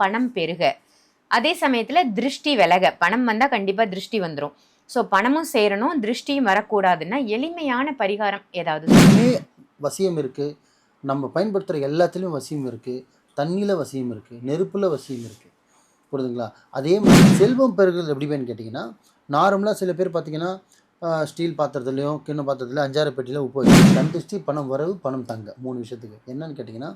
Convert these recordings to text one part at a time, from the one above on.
பணம் பெருக, அதே சமயத்துல திருஷ்டி விலக. பணம் வந்தா கண்டிப்பா திருஷ்டி வந்துடும். ஸோ பணமும் சேரணும், திருஷ்டியும் வரக்கூடாதுன்னா எளிமையான பரிகாரம் ஏதாவது? வசியம் இருக்குது, நம்ம பயன்படுத்துகிற எல்லாத்துலேயும் வசியம் இருக்குது, தண்ணியில் வசியம் இருக்குது, நெருப்பில் வசியம் இருக்குது. புரியுதுங்களா? அதே மாதிரி செல்வம் பெருகிறது எப்படின்னு கேட்டிங்கன்னா, நார்மலாக சில பேர் பார்த்திங்கன்னா ஸ்டீல் பாத்திரத்துலையும் கிண்ண பாத்திரத்துலையும் 5-6 பெட்டியில் உப்பு வச்சு கண்டிஷ்டி பணம் வரவு பணம் தங்க 3 விஷயத்துக்கு. என்னன்னு கேட்டிங்கன்னா,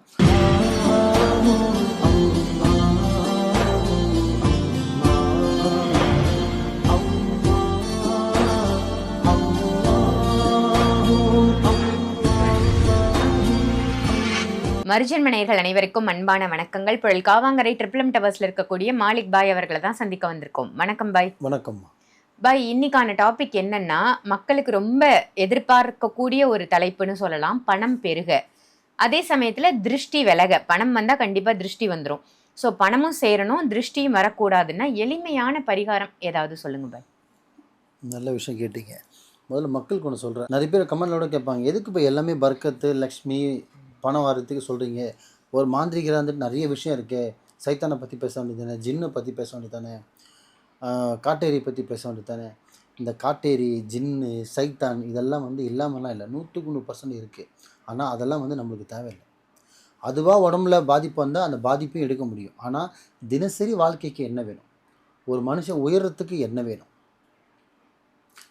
மருஜன்ம நேயர்கள் அனைவருக்கும் அன்பான வணக்கங்கள். புழல் காவாங்கரை ட்ரிபிள் எம் டவர்ஸ்ல இருக்கக்கூடிய மாலிக் பாய் அவர்களை தான் சந்திக்க வந்திருக்கோம். வணக்கம் பாய். வணக்கம் பாய். இன்னைக்கான டாபிக் என்னன்னா, மக்களுக்கு ரொம்ப எதிர்பார்க்கக்கூடிய ஒரு தலைப்புன்னு சொல்லலாம். பணம் பெருக, அதே சமயத்துல திருஷ்டி விலக. பணம் வந்தா கண்டிப்பா திருஷ்டி வந்துடும். ஸோ பணமும் சேரணும், திருஷ்டியும் வரக்கூடாதுன்னா எளிமையான பரிகாரம் ஏதாவது சொல்லுங்க பாய். நல்ல விஷயம் கேட்டீங்க. முதல்ல மக்களுக்கு ஒன்று சொல்கிறேன். நிறைய பேர் கமெண்ட்லோட கேட்பாங்க, எதுக்கு இப்போ எல்லாமே பர்க்கத்து லக்ஷ்மி பணம் வரத்துக்கு சொல்கிறீங்க? ஒரு மாந்திரிகராக வந்துட்டு நிறைய விஷயம் இருக்குது. சைத்தானை பற்றி பேச வேண்டியது தானே, ஜின்னை பற்றி பேச வேண்டியது தானே, காட்டேரி பற்றி பேச வேண்டியது தானே. இந்த காட்டேரி, ஜின்னு, சைத்தான் இதெல்லாம் வந்து இல்லாமலாம் இல்லை, 100% இருக்குது. ஆனால் அதெல்லாம் வந்து நம்மளுக்கு தேவையில்லை. அதுவாக உடம்புல பாதிப்பு வந்தால் அந்த பாதிப்பையும் எடுக்க முடியும். ஆனால் தினசரி வாழ்க்கைக்கு என்ன வேணும், ஒரு மனுஷன் உயர்றதுக்கு என்ன வேணும்?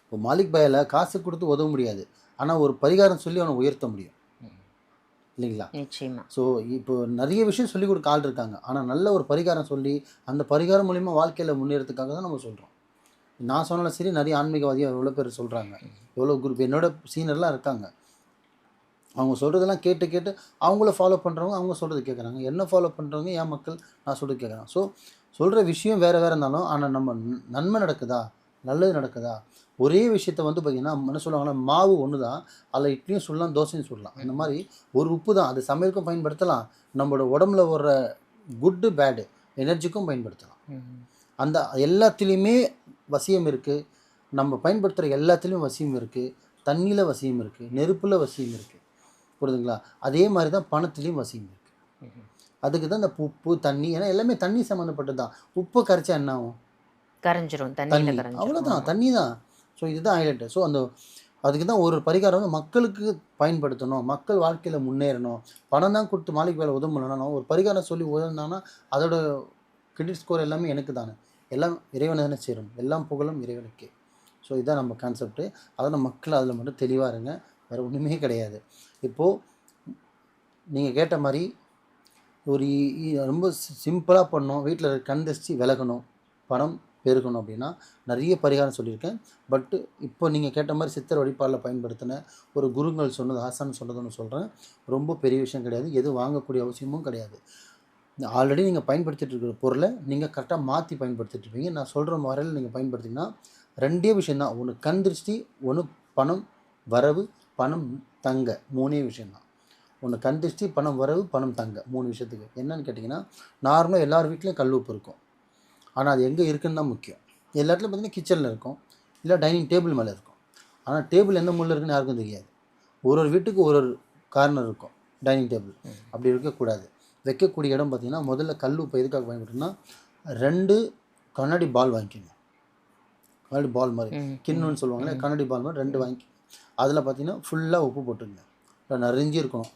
இப்போ மாலிக் பாயில் காசு கொடுத்து உதவ முடியாது, ஆனால் ஒரு பரிகாரம் சொல்லி அவனை உயர்த்த முடியும் இல்லைங்களா? நிச்சயமா. ஸோ இப்போ நிறைய விஷயம் சொல்லிக் கொடுக்க ஆள் இருக்காங்க, ஆனால் நல்ல ஒரு பரிகாரம் சொல்லி அந்த பரிகாரம் மூலிமா வாழ்க்கையில் முன்னேறதுக்காக தான் நம்ம சொல்கிறோம். நான் சொன்னாலும் சரி, நிறைய ஆன்மீகவாதியாக எவ்வளோ பேர் சொல்கிறாங்க, எவ்வளோ குரூப் என்னோட சீனியர்லாம் இருக்காங்க. அவங்க சொல்கிறதெல்லாம் கேட்டு கேட்டு அவங்கள ஃபாலோ பண்ணுறவங்க அவங்க சொல்கிறது கேட்குறாங்க, என்ன ஃபாலோ பண்ணுறவங்க என் மக்கள் நான் சொல்கிறது கேட்குறாங்க. ஸோ சொல்கிற விஷயம் வேறு வேறு இருந்தாலும், ஆனால் நம்ம நன்மை நடக்குதா, நல்லது நடக்குதா? ஒரே விஷயத்த வந்து பார்த்திங்கன்னா என்ன சொல்லுவாங்கன்னா, மாவு ஒன்று தான், அதில் இட்லியும் சொல்லலாம், தோசையும் சொல்லலாம். அந்த மாதிரி ஒரு உப்பு தான், அது சமையலுக்கும் பயன்படுத்தலாம், நம்மளோட உடம்புல வர்ற குட்டு பேடு எனர்ஜிக்கும் பயன்படுத்தலாம். அந்த எல்லாத்துலேயுமே வசியம் இருக்குது, நம்ம பயன்படுத்துகிற எல்லாத்துலேயும் வசியம் இருக்குது, தண்ணியில் வசியம் இருக்குது, நெருப்பில் வசியம் இருக்குது. புரியுதுங்களா? அதே மாதிரி தான் பணத்துலேயும் வசியம் இருக்குது. அதுக்கு தான் இந்த உப்பு தண்ணி, ஏன்னா எல்லாமே தண்ணி சம்மந்தப்பட்டது தான். உப்பு கரைச்சா என்ன ஆகும்? கரைஞ்சிரும், தண்ணி, அவ்வளோதான், தண்ணி தான். ஸோ இதுதான் ஹைலைட்டு. ஸோ அந்த அதுக்கு தான் ஒரு பரிகாரம் வந்து மக்களுக்கு பயன்படுத்தணும், மக்கள் வாழ்க்கையில் முன்னேறணும். பணம் தான் கொடுத்து மாலிக் வேலை உதவ முடியலன்னா ஒரு பரிகாரம் சொல்லி உதவினாங்கன்னா அதோட கிரெடிட் ஸ்கோர் எல்லாமே எனக்கு தானே, எல்லாம் இறைவனை தானே சேரும், எல்லாம் புகழும் இறைவனுக்கே. ஸோ இதுதான் நம்ம கான்செப்ட்டு. அதனால் மக்கள் அதில் மட்டும் தெளிவாக இருங்க, வேறு ஒன்றுமே கிடையாது. இப்போது நீங்கள் கேட்ட மாதிரி ஒரு ரொம்ப சிம்பிளாக பண்ணணும், வீட்டில் கண் திருஷ்டி விலகணும், பணம் பெருகணும் அப்படின்னா நிறைய பரிகாரம் சொல்லியிருக்கேன். பட்டு இப்போ நீங்கள் கேட்ட மாதிரி சித்தர் வழிபாடில் பயன்படுத்தின ஒரு குருங்கள் சொன்னது, ஆசான் சொன்னதுன்னு சொல்கிறேன். ரொம்ப பெரிய விஷயம் கிடையாது, எதுவும் வாங்கக்கூடிய அவசியமும் கிடையாது. ஆல்ரெடி நீங்கள் பயன்படுத்திகிட்டு இருக்கிற பொருளை நீங்கள் கரெக்டாக மாற்றி பயன்படுத்திட்டு இருப்பீங்க. நான் சொல்கிற முறையில் நீங்கள் பயன்படுத்திங்கன்னா 2 விஷயந்தான், ஒன்று கண் திருஷ்டி, ஒன்று பணம் வரவு பணம் தங்க, 3 விஷயந்தான். ஒன்று கண் திருஷ்டி, பணம் வரவு பணம் தங்க, 3 விஷயத்துக்கு. என்னன்னு கேட்டிங்கன்னா, நார்மலாக எல்லார் வீட்லேயும் கல் உப்பு இருக்கும், ஆனால் அது எங்கே இருக்குன்னு தான் முக்கியம். எல்லா இடத்துலையும் பார்த்திங்கன்னா கிச்சனில் இருக்கும், இல்லை டைனிங் டேபிள் மேலே இருக்கும். ஆனால் டேபிள் எந்த மூலையில் இருக்குன்னு யாருக்கும் தெரியாது. ஒரு வீட்டுக்கு ஒரு கார்னர் இருக்கும் டைனிங் டேபிள். அப்படி இருக்கக்கூடாது. வைக்கக்கூடிய இடம் பார்த்திங்கன்னா, முதல்ல கல் உப்பு எதுக்காக பயன்படுத்துன்னா, 2 கண்ணாடி பால் வாங்கிக்கணும். கண்ணாடி பால் மாதிரி கிண்ணுன்னு சொல்லுவாங்களே, கண்ணாடி பால் மாதிரி 2 வாங்கி, அதில் பார்த்திங்கன்னா ஃபுல்லாக உப்பு போட்டுருங்க. நிறைஞ்சி இருக்கணும்,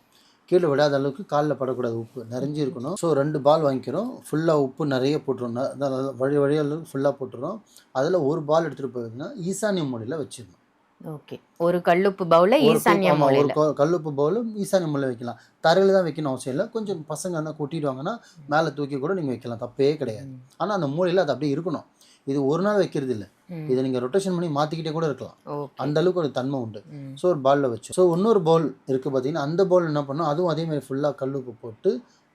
கீழே விடாத அளவுக்கு, காலில் படக்கூடாது, உப்பு நிறைஞ்சி இருக்கணும். ஸோ 2 பால் வாங்கிக்கிறோம், ஃபுல்லாக உப்பு நிறைய போட்டுருணும், வழி அளவுக்கு ஃபுல்லாக போட்டுறோம். அதில் ஒரு பால் எடுத்துகிட்டு போயிங்கன்னா ஈசானிய மூலையில் வச்சிடணும். ஓகே, ஒரு கல்லுப்பு பவுல ஈசானிய மூலையில், ஒரு கல்லுப்பு பவுல் ஈசானிய மூலையில் வைக்கலாம். தரையில் தான் வைக்கணும் அவசியம் இல்லை. கொஞ்சம் பசங்க என்ன கூட்டிடுவாங்கன்னா மேலே தூக்கி கூட நீங்கள் வைக்கலாம், தப்பே கிடையாது. ஆனால் அந்த மூலையில் அது அப்படியே இருக்கணும். இது ஒரு நாள் வைக்கிறது இல்லை, இதை நீங்கள் ரொட்டேஷன் பண்ணி மாற்றிக்கிட்டே கூட இருக்கலாம், அந்த அளவுக்கு ஒரு தன்மை உண்டு. ஸோ ஒரு பாலில் வச்சு, ஸோ இன்னொரு பவுல் இருக்குது பார்த்தீங்கன்னா, அந்த பவுல் என்ன பண்ணணும், அதுவும் அதேமாதிரி ஃபுல்லாக கல்லுப்பு போட்டு,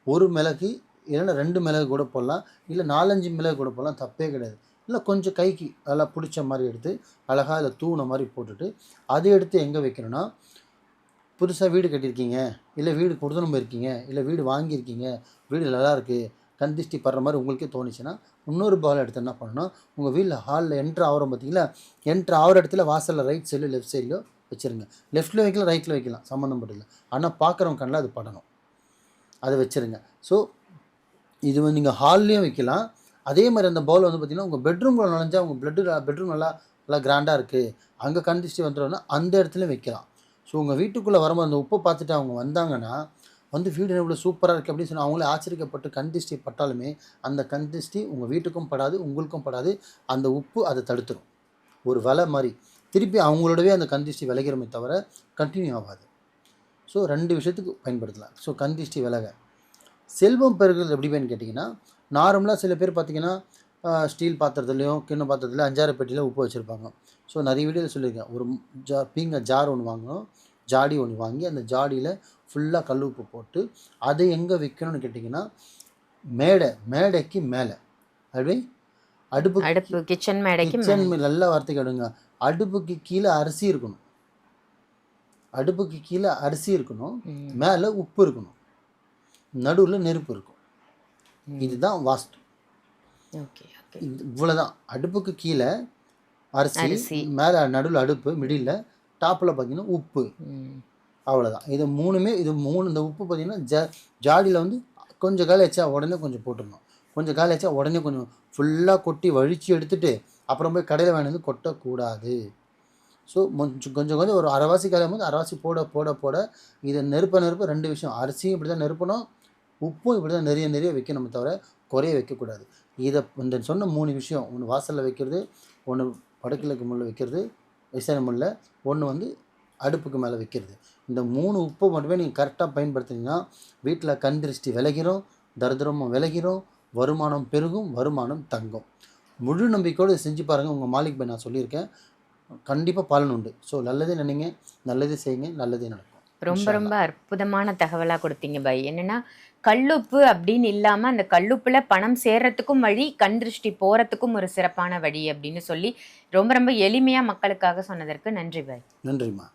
ஒரு மிளகு இல்லைன்னா 2 மிளகு கூட போடலாம், இல்லை 4-5 மிளகு கூட போடலாம், தப்பே கிடையாது. இல்லை கொஞ்சம் கைக்கு நல்லா பிடிச்ச மாதிரி எடுத்து அழகாக அதில் தூணை மாதிரி போட்டுட்டு, அதை எடுத்து எங்கே வைக்கணும்னா, புதுசாக வீடு கட்டியிருக்கீங்க, இல்லை வீடு கொடுத்துன்னு போயிருக்கீங்க, இல்லை வீடு வாங்கியிருக்கீங்க, வீடு நல்லாயிருக்கு, கண் திருஷ்டி படுற மாதிரி உங்களுக்கே தோணுச்சுன்னா, இன்னொரு பால் எடுத்து என்ன பண்ணணும், உங்கள் வீட்டில் ஹாலில் என்ட்ரு ஆகிறோம் பார்த்தீங்களா, என்ட்ரு ஆகிற இடத்துல வாசலில் ரைட் சைடில் லெஃப்ட் சைட்லையோ வச்சுருங்க. லெஃப்ட்டில் வைக்கலாம், ரைட்டில் வைக்கலாம், சம்மந்தப்பட்டதில்லை. ஆனால் பார்க்குறவங்க கண்ணில் அது படணும், அதை வச்சுருங்க. ஸோ இது வந்து நீங்கள் ஹால்லேயும் வைக்கலாம். அதே மாதிரி அந்த பவுல் வந்து பார்த்தீங்கன்னா உங்கள் பெட்ரூமில் நுழைஞ்சா உங்கள் பெட்ரூம் நல்லா நல்லா கிராண்டாக இருக்குது, அங்கே கண் திருஷ்டி வந்துடும்னா அந்த இடத்துலையும் வைக்கலாம். ஸோ உங்கள் வீட்டுக்குள்ளே வரும்போது அந்த உப்பை பார்த்துட்டு அவங்க வந்தாங்கன்னா வந்து வீடு எவ்வளோ சூப்பராக இருக்குது அப்படின்னு சொன்னால் அவங்களே ஆச்சரியப்பட்டு கண் திருஷ்டி பட்டாலுமே அந்த கண் திருஷ்டி உங்கள் வீட்டுக்கும் படாது, உங்களுக்கும் படாது. அந்த உப்பு அதை தடுத்துடும். ஒரு வலை மாதிரி திருப்பி அவங்களோடவே அந்த கண் திருஷ்டி விலகிறமே தவிர கண்டினியூ ஆகாது. ஸோ 2 விஷயத்துக்கு பயன்படுத்தலாம். ஸோ கண் திருஷ்டி விலக. செல்வம் பெருகிறது எப்படின்னு கேட்டிங்கன்னா, நார்மலாக சில பேர் பார்த்திங்கன்னா ஸ்டீல் பாத்திரத்துலேயும் கிண்ண பாத்திரத்துலையும் 5-6 பெட்டியில் உப்பு வச்சுருப்பாங்க. ஸோ நிறைய வீடியோவில் சொல்லியிருக்கேன். ஒரு பீங்க ஜார் ஒன்று வாங்கணும், ஜாடி ஒன்று வாங்கி அந்த ஜாடியில் ஃபுல்லாக கல் உப்பு போட்டு அதை எங்கே வைக்கணும்னு கேட்டிங்கன்னா மேடைக்கு மேலே அப்படி அடுப்பு கிச்சன் மேடைக்கு கிச்சன் நல்ல வார்த்தைக்கு எடுங்க. அடுப்புக்கு கீழே அரிசி இருக்கணும், அடுப்புக்கு கீழே அரிசி இருக்கணும், மேலே உப்பு இருக்கணும், நடுவில் நெருப்பு இருக்கும். இதுதான் வாஸ்து. இவ்வளோதான். அடுப்புக்கு கீழே அரிசி, மேலே நடுவில் அடுப்பு, மிடில், டாப்பில் பார்த்தீங்கன்னா உப்பு. அவ்வளோதான். இது மூணுமே இந்த உப்பு பார்த்தீங்கன்னா ஜாடியில் வந்து கொஞ்சம் காலி ஆச்சா உடனே கொஞ்சம் போட்டுடணும், கொஞ்சம் காலி ஆச்சா உடனே கொஞ்சம் ஃபுல்லாக கொட்டி வழித்து எடுத்துகிட்டு அப்புறம் போய் கடையில் வாங்கினது கொட்டக்கூடாது. ஸோ கொஞ்சம் ஒரு அரைவாசி காலையும் போது அரைவாசி போட இதை நெருப்ப 2 விஷயம். அரிசியும் இப்படி தான் நெருப்பணும், உப்பும் இப்படி தான் நிறைய வைக்கணும் தவிர குறைய வைக்கக்கூடாது. இதை இந்த சொன்ன 3 விஷயம், ஒன்று வாசலில் வைக்கிறது, ஒன்று வடகிழக்கு முள்ள வைக்கிறது ஈசான முள்ள, ஒன்று வந்து அடுப்புக்கு மேலே வைக்கிறது. இந்த 3 உப்பு மட்டுமே நீங்கள் கரெக்டாக பயன்படுத்தினீங்கன்னா வீட்டில் கண் திருஷ்டி விலகிரும், தரித்திரமும் விலகிரும், வருமானம் பெருகும், வருமானம் தங்கும். முழு நம்பிக்கையோடு செஞ்சு பாருங்கள். உங்கள் மாலிக் பாய் நான் சொல்லியிருக்கேன், கண்டிப்பாக பலன் உண்டு. ஸோ நல்லதே நினைங்க, நல்லதே செய்யுங்க, நல்லதே நடக்கும். ரொம்ப அற்புதமான தகவலாக கொடுத்தீங்க பாய். என்னென்னா கல்லுப்பு அப்படின்னு இல்லாமல் அந்த கல்லுப்பில் பணம் சேர்றதுக்கும் வழி, கண் திருஷ்டி போகிறதுக்கும் ஒரு சிறப்பான வழி அப்படின்னு சொல்லி ரொம்ப எளிமையாக மக்களுக்காக சொன்னதற்கு நன்றி பாய். நன்றிம்மா.